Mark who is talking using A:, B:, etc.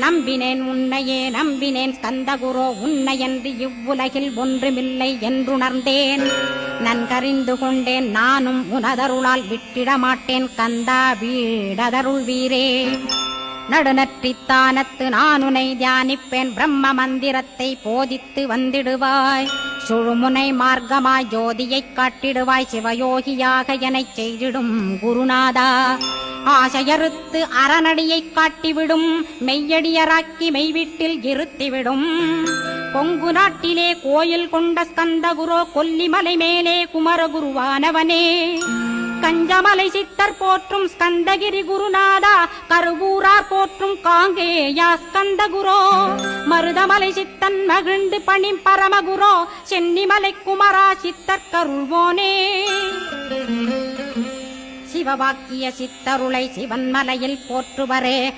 A: நம்பினேன் உன்னையே நம்பினேன் ஸ்கந்தகுரோ உன்னையன்றி இவ்வுலகில் ஒன்றுமில்லை என்றுணர்ந்தேன். நன்கறிந்து கொண்டேன் நானும் உனதருளால் விட்டிட மாட்டேன் கந்தா வீடதருள் வீரே. நடுநற்றித்தானத்து நானுனை தியானிப்பேன் பிரம்ம மந்திரத்தை போதித்து வந்திடுவாய். சுழுமுனை மார்க்கமாய் ஜோதியைக் காட்டிடுவாய் சிவயோகியாக எனச் செய்திடும் குருநாதா. ஆசையறுத்து அறநடியைக் காட்டிவிடும் மெய்யடியராக்கி மெய்வீட்டில் இருத்திவிடும். கொங்கு நாட்டிலே கோயில் கொண்ட ஸ்கந்தகுரோ கொல்லிமலை மேலே குமரகுருவானவனே. கஞ்சமலை சித்தர் போற்றும் ஸ்கந்தகிரி குருநாதா கருவூரார் போற்றும் காங்கேயா ஸ்கந்தகுரோ. மருதமலை சித்தன் மகிழ்ந்து பணிம் பரமகுரோ சென்னிமலை குமரா சித்தர் கருள்வோனே. சிவவாக்கிய சித்தருளை சிவன்மலையில் போற்றுவரே